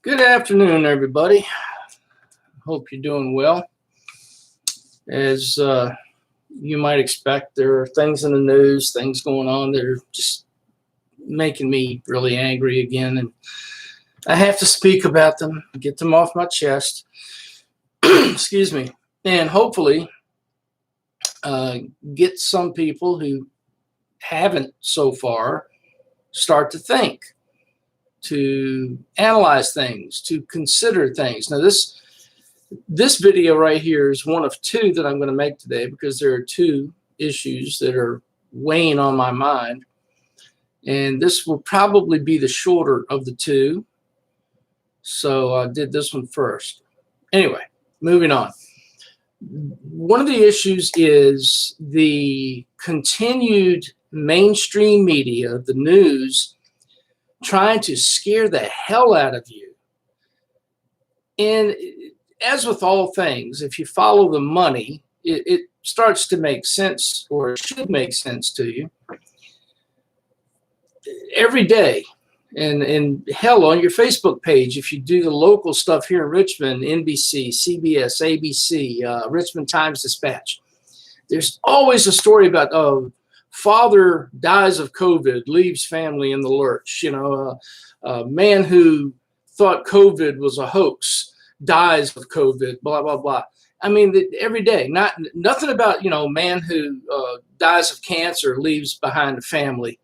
Good afternoon, everybody. Hope you're doing well. As you might expect, there are things in the news, things going on that are just making me really angry again, and I have to speak about them, get them off my chest. Excuse me. And hopefully get some people who haven't so far start to think, to analyze things, to consider things. Now, this video right here is one of two that I'm going to make today because there are two issues that are weighing on my mind. And this will probably be the shorter of the two. So I did this one first. Anyway, moving on. One of the issues is the continued mainstream media, the news, trying to scare the hell out of you. And as with all things, if you follow the money, it starts to make sense, or it should make sense to you. Every day, and hell, on your Facebook page, if you do the local stuff here in Richmond, NBC, CBS, ABC, Richmond Times-Dispatch, there's always a story about, father dies of COVID, leaves family in the lurch. A man who thought COVID was a hoax dies of COVID, blah, blah, blah. I mean, every day, nothing about, man who dies of cancer leaves behind a family.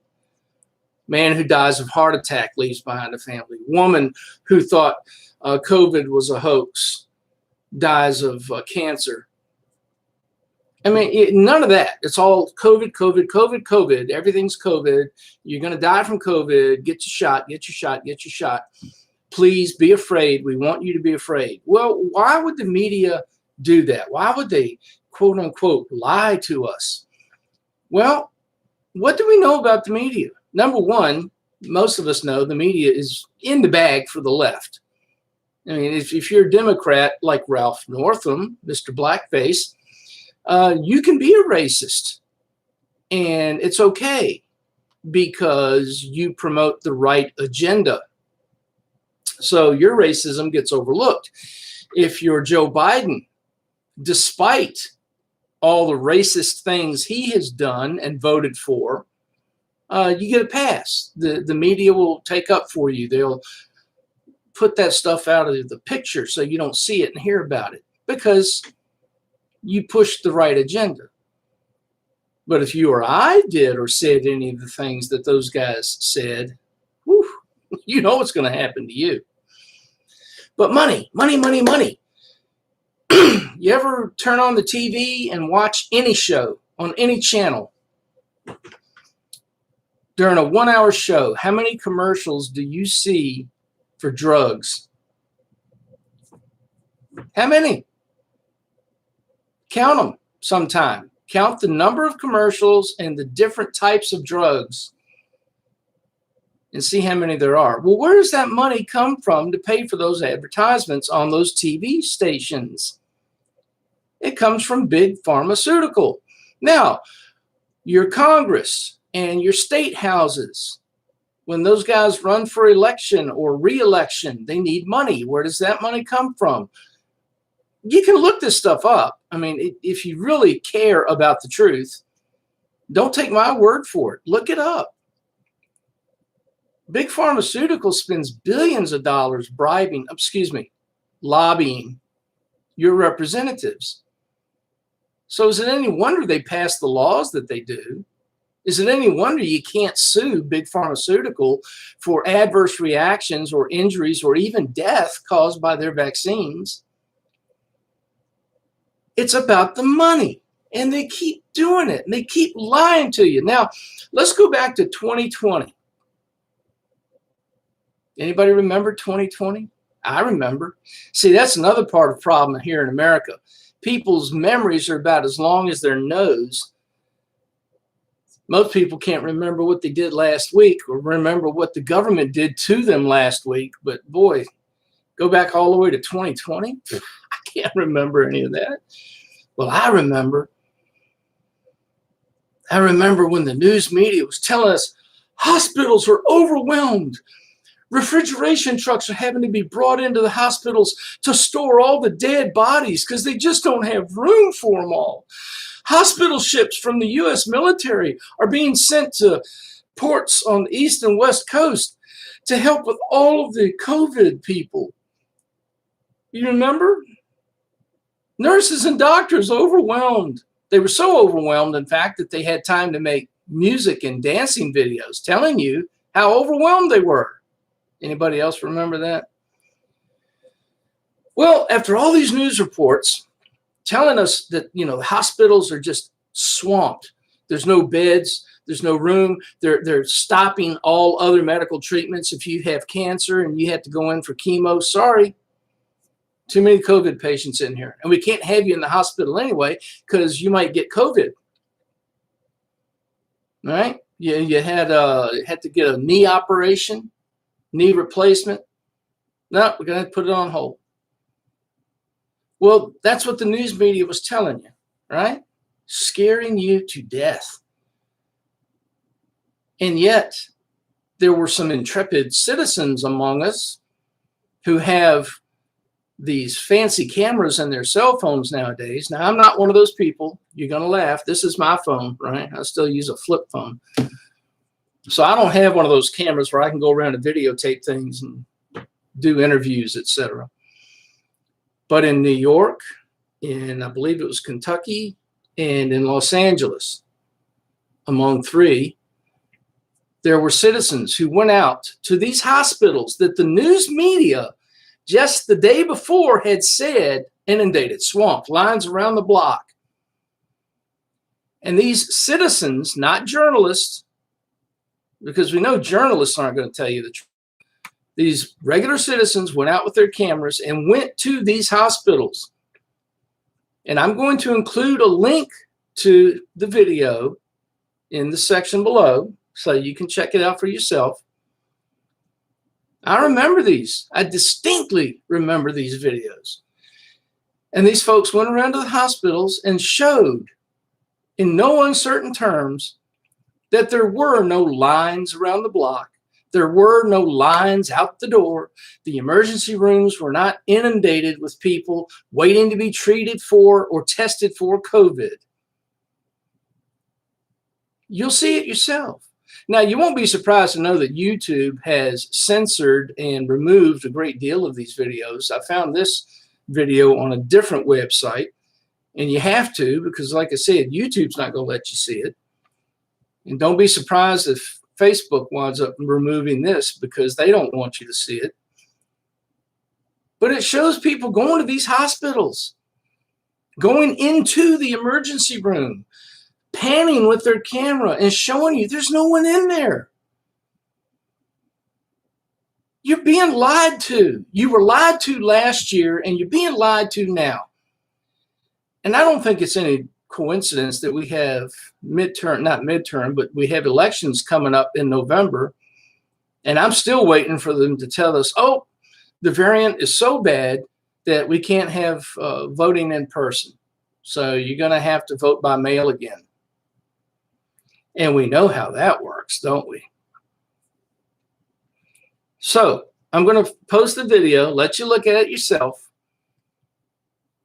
Man who dies of heart attack leaves behind a family. Woman who thought COVID was a hoax dies of cancer. I mean, none of that. It's all COVID, COVID, COVID, COVID. Everything's COVID. You're going to die from COVID. Get your shot, get your shot, get your shot. Please be afraid. We want you to be afraid. Well, why would the media do that? Why would they, quote unquote, lie to us? Well, what do we know about the media? Number one, most of us know the media is in the bag for the left. I mean, if you're a Democrat like Ralph Northam, Mr. Blackface, you can be a racist, and it's okay because you promote the right agenda. So your racism gets overlooked. If you're Joe Biden, despite all the racist things he has done and voted for, you get a pass. The media will take up for you. They'll put that stuff out of the picture so you don't see it and hear about it because you push the right agenda. But if you or I did or said any of the things that those guys said, whew, you know what's going to happen to you. But money, money, money, money. You ever turn on the TV and watch any show on any channel? During a 1-hour show, how many commercials do you see for drugs? How many? Count them sometime. Count the number of commercials and the different types of drugs and see how many there are. Well, where does that money come from to pay for those advertisements on those TV stations? It comes from big pharmaceutical. Now, your Congress and your state houses, when those guys run for election or re-election, they need money. Where does that money come from? You can look this stuff up. I mean, if you really care about the truth, don't take my word for it. Look it up. Big pharmaceutical spends billions of dollars lobbying your representatives. So is it any wonder they pass the laws that they do? Is it any wonder you can't sue big pharmaceutical for adverse reactions or injuries or even death caused by their vaccines? It's about the money, and they keep doing it, and they keep lying to you. Now, let's go back to 2020. Anybody remember 2020? I remember. See, that's another part of the problem here in America. People's memories are about as long as their nose. Most people can't remember what they did last week or remember what the government did to them last week. But boy, go back all the way to 2020. I can't remember any of that. Well, I remember when the news media was telling us hospitals are overwhelmed. Refrigeration trucks are having to be brought into the hospitals to store all the dead bodies because they just don't have room for them all. Hospital ships from the U.S. military are being sent to ports on the east and west coast to help with all of the COVID people. You remember? Nurses and doctors overwhelmed. They were so overwhelmed, in fact, that they had time to make music and dancing videos telling you how overwhelmed they were. Anybody else remember that? Well, after all these news reports telling us that, the hospitals are just swamped, there's no beds, there's no room, they're stopping all other medical treatments. If you have cancer and you have to go in for chemo, sorry, too many COVID patients in here. And we can't have you in the hospital anyway because you might get COVID. All right? You had to get a knee operation, knee replacement. No, we're going to put it on hold. Well, that's what the news media was telling you, right? Scaring you to death. And yet, there were some intrepid citizens among us who have these fancy cameras in their cell phones nowadays. Now, I'm not one of those people. You're going to laugh. This is my phone, right? I still use a flip phone. So I don't have one of those cameras where I can go around and videotape things and do interviews, etc. But in New York, in I believe it was Kentucky, and in Los Angeles, among three, there were citizens who went out to these hospitals that the news media just the day before had said inundated, swamped, lines around the block. And these citizens, not journalists, because we know journalists aren't going to tell you the truth. These regular citizens went out with their cameras and went to these hospitals. And I'm going to include a link to the video in the section below so you can check it out for yourself. I remember these. I distinctly remember these videos. And these folks went around to the hospitals and showed in no uncertain terms that there were no lines around the block. There were no lines out the door. The emergency rooms were not inundated with people waiting to be treated for or tested for COVID. You'll see it yourself. Now, you won't be surprised to know that YouTube has censored and removed a great deal of these videos. I found this video on a different website, and you have to because, like I said, YouTube's not going to let you see it. And don't be surprised if Facebook winds up removing this because they don't want you to see it. But it shows people going to these hospitals, going into the emergency room, panning with their camera and showing you there's no one in there. You're being lied to. You were lied to last year and you're being lied to now. And I don't think it's any coincidence that we have not midterm, but we have elections coming up in November. And I'm still waiting for them to tell us, oh, the variant is so bad that we can't have voting in person. So you're going to have to vote by mail again. And we know how that works, don't we? So I'm going to post the video, let you look at it yourself.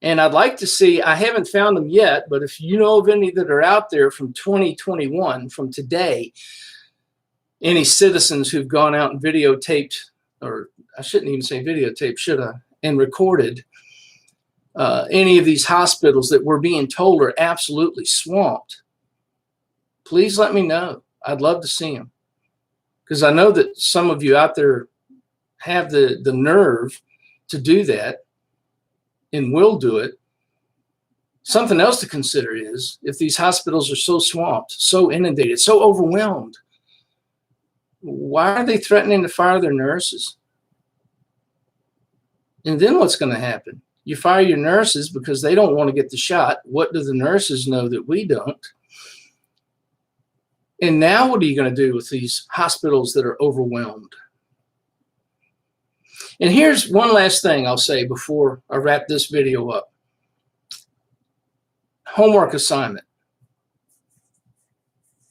And I'd like to see, I haven't found them yet, but if you know of any that are out there from 2021, from today, any citizens who've gone out and videotaped, or I shouldn't even say videotaped, should I, and recorded any of these hospitals that we're being told are absolutely swamped, please let me know. I'd love to see them. Because I know that some of you out there have the nerve to do that and will do it. Something else to consider is if these hospitals are so swamped, so inundated, so overwhelmed, why are they threatening to fire their nurses? And then what's going to happen? You fire your nurses because they don't want to get the shot. What do the nurses know that we don't? And now what are you going to do with these hospitals that are overwhelmed? And here's one last thing I'll say before I wrap this video up. Homework assignment.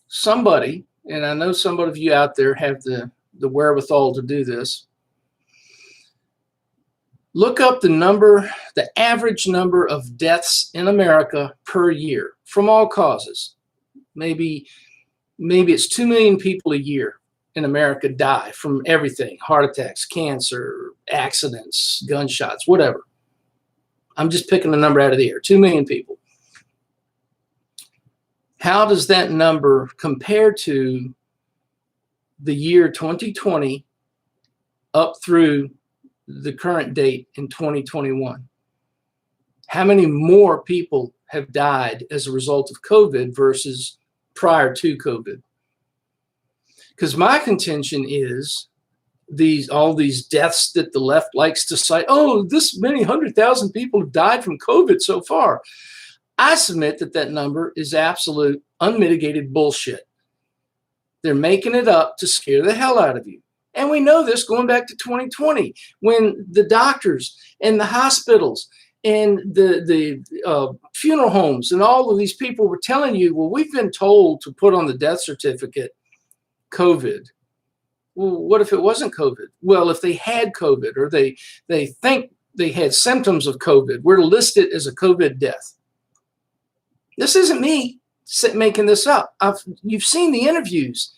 Somebody, and I know some of you out there have the the wherewithal to do this. Look up the average number of deaths in America per year from all causes. Maybe it's 2 million people a year in America die from everything: heart attacks, cancer, accidents, gunshots, whatever. I'm just picking a number out of the air. 2 million people. How does that number compare to the year 2020 up through the current date in 2021? How many more people have died as a result of COVID versus prior to COVID? Because my contention is all these deaths that the left likes to cite, oh, this many 100,000 people have died from COVID so far. I submit that number is absolute unmitigated bullshit. They're making it up to scare the hell out of you. And we know this going back to 2020, when the doctors and the hospitals and the funeral homes and all of these people were telling you, well, we've been told to put on the death certificate COVID. Well, what if it wasn't COVID? Well, if they had COVID, or they think they had symptoms of COVID, we're to list it as a COVID death. This isn't me making this up. You've seen the interviews.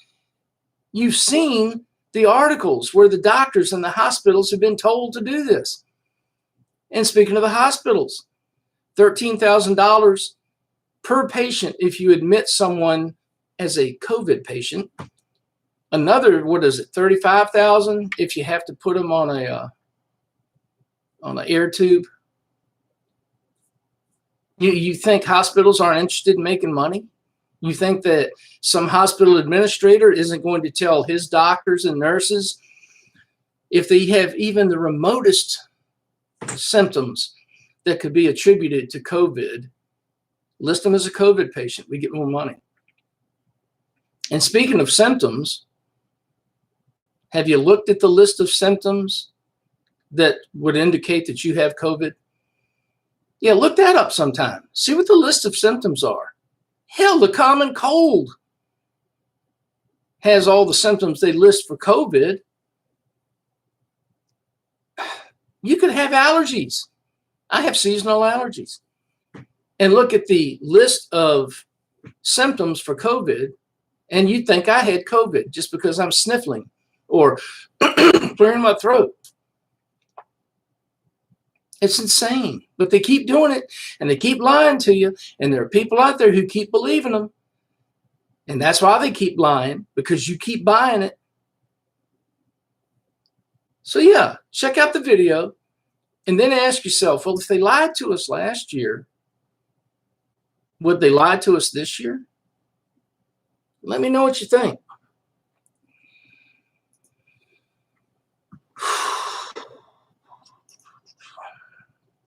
You've seen the articles where the doctors and the hospitals have been told to do this. And speaking of the hospitals, $13,000 per patient if you admit someone as a COVID patient. Another, what is it, $35,000 if you have to put them on an air tube. You think hospitals aren't interested in making money? You think that some hospital administrator isn't going to tell his doctors and nurses, if they have even the remotest symptoms that could be attributed to COVID, list them as a COVID patient, we get more money. And speaking of symptoms, have you looked at the list of symptoms that would indicate that you have COVID? Yeah, look that up sometime. See what the list of symptoms are. Hell, the common cold has all the symptoms they list for COVID. You could have allergies. I have seasonal allergies. And look at the list of symptoms for COVID, and you'd think I had COVID just because I'm sniffling or clearing my throat. It's insane, but they keep doing it, and they keep lying to you, and there are people out there who keep believing them, and that's why they keep lying, because you keep buying it. So yeah, check out the video, and then ask yourself, well, if they lied to us last year, would they lie to us this year? Let me know what you think.